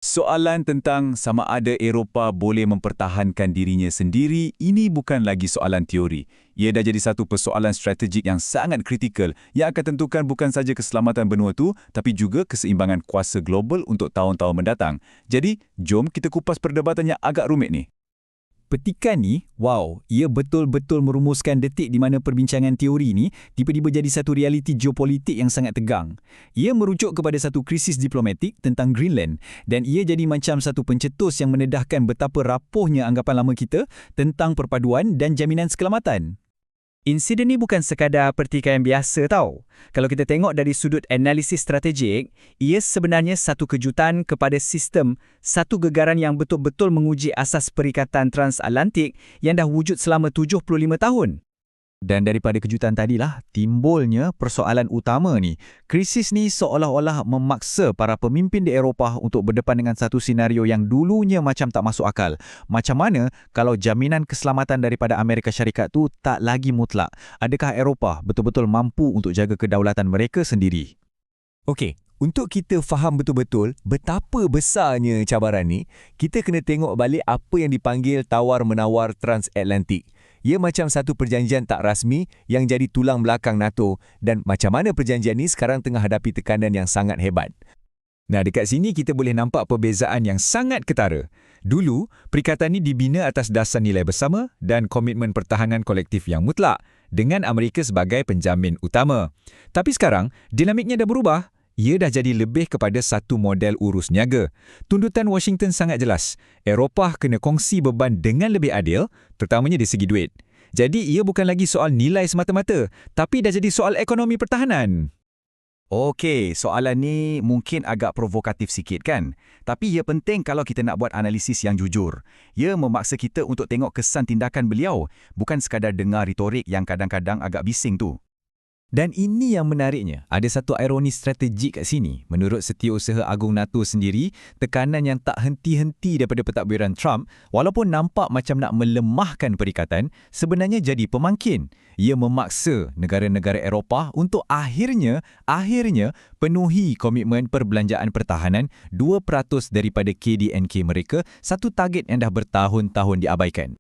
Soalan tentang sama ada Eropah boleh mempertahankan dirinya sendiri, ini bukan lagi soalan teori. Ia dah jadi satu persoalan strategik yang sangat kritikal yang akan tentukan bukan saja keselamatan benua itu, tapi juga keseimbangan kuasa global untuk tahun-tahun mendatang. Jadi, jom kita kupas perdebatan yang agak rumit ni. Petikan ni, wow, ia betul-betul merumuskan detik di mana perbincangan teori ni tiba-tiba jadi satu realiti geopolitik yang sangat tegang. Ia merujuk kepada satu krisis diplomatik tentang Greenland dan ia jadi macam satu pencetus yang menedahkan betapa rapuhnya anggapan lama kita tentang perpaduan dan jaminan keselamatan. Insiden ni bukan sekadar pertikaian biasa tau. Kalau kita tengok dari sudut analisis strategik, ia sebenarnya satu kejutan kepada sistem, satu gegaran yang betul-betul menguji asas perikatan transatlantik yang dah wujud selama 75 tahun. Dan daripada kejutan tadilah timbulnya persoalan utama ni. Krisis ni seolah-olah memaksa para pemimpin di Eropah untuk berdepan dengan satu senario yang dulunya macam tak masuk akal. Macam mana kalau jaminan keselamatan daripada Amerika Syarikat tu tak lagi mutlak? Adakah Eropah betul-betul mampu untuk jaga kedaulatan mereka sendiri? Okey. Untuk kita faham betul-betul betapa besarnya cabaran ni, kita kena tengok balik apa yang dipanggil tawar-menawar transatlantik. Ia macam satu perjanjian tak rasmi yang jadi tulang belakang NATO dan macam mana perjanjian ni sekarang tengah hadapi tekanan yang sangat hebat. Nah, dekat sini kita boleh nampak perbezaan yang sangat ketara. Dulu, perikatan ini dibina atas dasar nilai bersama dan komitmen pertahanan kolektif yang mutlak dengan Amerika sebagai penjamin utama. Tapi sekarang, dinamiknya dah berubah. Ia dah jadi lebih kepada satu model urus niaga. Tuntutan Washington sangat jelas. Eropah kena kongsi beban dengan lebih adil, terutamanya dari segi duit. Jadi ia bukan lagi soal nilai semata-mata, tapi dah jadi soal ekonomi pertahanan. Okey, soalan ni mungkin agak provokatif sikit kan? Tapi ia penting kalau kita nak buat analisis yang jujur. Ia memaksa kita untuk tengok kesan tindakan beliau, bukan sekadar dengar retorik yang kadang-kadang agak bising tu. Dan ini yang menariknya, ada satu ironi strategik kat sini. Menurut Setiausaha Agung NATO sendiri, tekanan yang tak henti-henti daripada pentadbiran Trump, walaupun nampak macam nak melemahkan perikatan, sebenarnya jadi pemangkin. Ia memaksa negara-negara Eropah untuk akhirnya penuhi komitmen perbelanjaan pertahanan 2% daripada KDNK mereka, satu target yang dah bertahun-tahun diabaikan.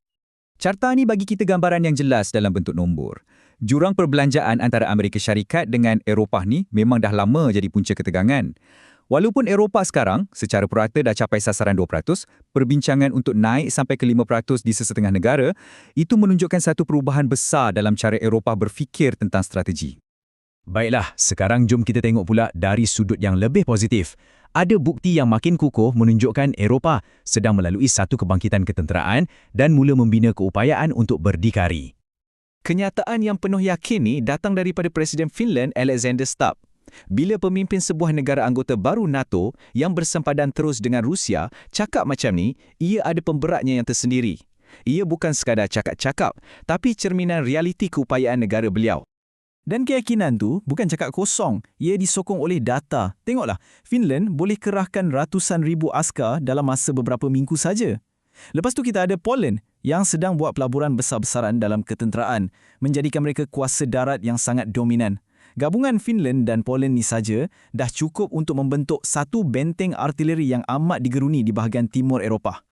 Carta ni bagi kita gambaran yang jelas dalam bentuk nombor. Jurang perbelanjaan antara Amerika Syarikat dengan Eropah ni memang dah lama jadi punca ketegangan. Walaupun Eropah sekarang secara purata dah capai sasaran 2%, perbincangan untuk naik sampai ke 5% di sesetengah negara, itu menunjukkan satu perubahan besar dalam cara Eropah berfikir tentang strategi. Baiklah, sekarang jom kita tengok pula dari sudut yang lebih positif. Ada bukti yang makin kukuh menunjukkan Eropah sedang melalui satu kebangkitan ketenteraan dan mula membina keupayaan untuk berdikari. Kenyataan yang penuh yakin ni datang daripada Presiden Finland Alexander Stubb. Bila pemimpin sebuah negara anggota baru NATO yang bersempadan terus dengan Rusia cakap macam ni, ia ada pemberatnya yang tersendiri. Ia bukan sekadar cakap-cakap, tapi cerminan realiti keupayaan negara beliau. Dan keyakinan tu bukan cakap kosong, ia disokong oleh data. Tengoklah, Finland boleh kerahkan ratusan ribu askar dalam masa beberapa minggu saja. Lepas tu kita ada Poland yang sedang buat pelaburan besar-besaran dalam ketenteraan, menjadikan mereka kuasa darat yang sangat dominan. Gabungan Finland dan Poland ni saja dah cukup untuk membentuk satu benteng artileri yang amat digeruni di bahagian timur Eropah.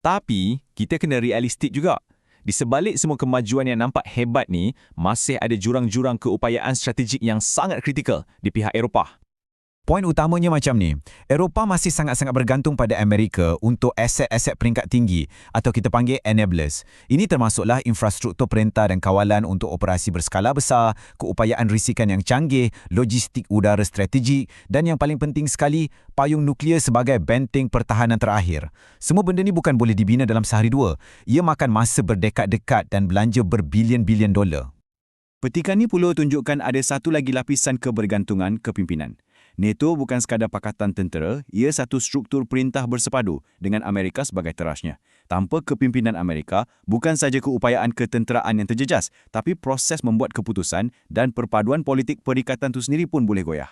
Tapi, kita kena realistik juga. Di sebalik semua kemajuan yang nampak hebat ni, masih ada jurang-jurang keupayaan strategik yang sangat kritikal di pihak Eropah. Poin utamanya macam ni, Eropah masih sangat-sangat bergantung pada Amerika untuk aset-aset peringkat tinggi atau kita panggil enablers. Ini termasuklah infrastruktur perintah dan kawalan untuk operasi berskala besar, keupayaan risikan yang canggih, logistik udara strategik dan yang paling penting sekali, payung nuklear sebagai benteng pertahanan terakhir. Semua benda ni bukan boleh dibina dalam sehari dua. Ia makan masa berdekat-dekat dan belanja berbilion-bilion dolar. Petikan ni pula tunjukkan ada satu lagi lapisan kebergantungan kepimpinan. NATO bukan sekadar pakatan tentera, ia satu struktur perintah bersepadu dengan Amerika sebagai terasnya. Tanpa kepimpinan Amerika, bukan saja keupayaan ketenteraan yang terjejas, tapi proses membuat keputusan dan perpaduan politik perikatan itu sendiri pun boleh goyah.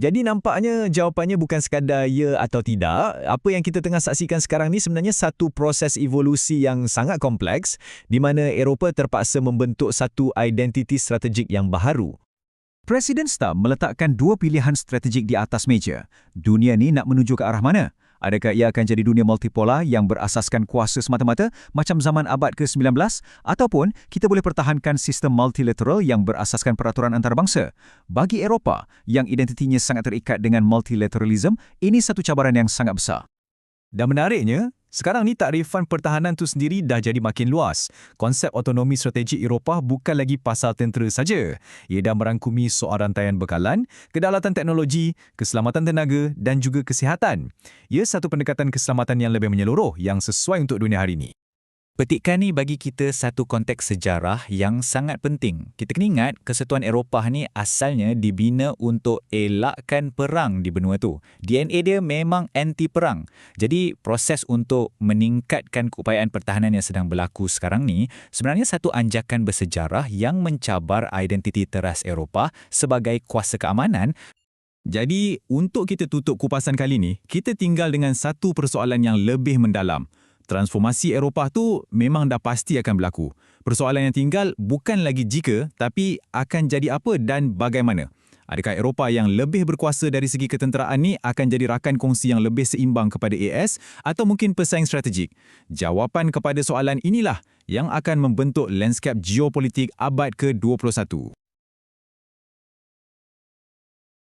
Jadi nampaknya jawapannya bukan sekadar ya atau tidak. Apa yang kita tengah saksikan sekarang ni sebenarnya satu proses evolusi yang sangat kompleks di mana Eropah terpaksa membentuk satu identiti strategik yang baharu. Presiden Stubb meletakkan dua pilihan strategik di atas meja. Dunia ni nak menuju ke arah mana? Adakah ia akan jadi dunia multipolar yang berasaskan kuasa semata-mata macam zaman abad ke-19 ataupun kita boleh pertahankan sistem multilateral yang berasaskan peraturan antarabangsa? Bagi Eropah yang identitinya sangat terikat dengan multilateralism, ini satu cabaran yang sangat besar. Dan menariknya, sekarang ni takrifan pertahanan tu sendiri dah jadi makin luas. Konsep otonomi strategik Eropah bukan lagi pasal tentera saja. Ia dah merangkumi soal rantaian bekalan, kedaulatan teknologi, keselamatan tenaga dan juga kesihatan. Ia satu pendekatan keselamatan yang lebih menyeluruh yang sesuai untuk dunia hari ini. Petikan ni bagi kita satu konteks sejarah yang sangat penting. Kita kena ingat, Kesatuan Eropah ni asalnya dibina untuk elakkan perang di benua tu. DNA dia memang anti-perang. Jadi, proses untuk meningkatkan keupayaan pertahanan yang sedang berlaku sekarang ni sebenarnya satu anjakan bersejarah yang mencabar identiti teras Eropah sebagai kuasa keamanan. Jadi, untuk kita tutup kupasan kali ni, kita tinggal dengan satu persoalan yang lebih mendalam. Transformasi Eropah tu memang dah pasti akan berlaku. Persoalan yang tinggal bukan lagi jika, tapi akan jadi apa dan bagaimana. Adakah Eropah yang lebih berkuasa dari segi ketenteraan ni akan jadi rakan kongsi yang lebih seimbang kepada AS atau mungkin pesaing strategik? Jawapan kepada soalan inilah yang akan membentuk lanskap geopolitik abad ke-21.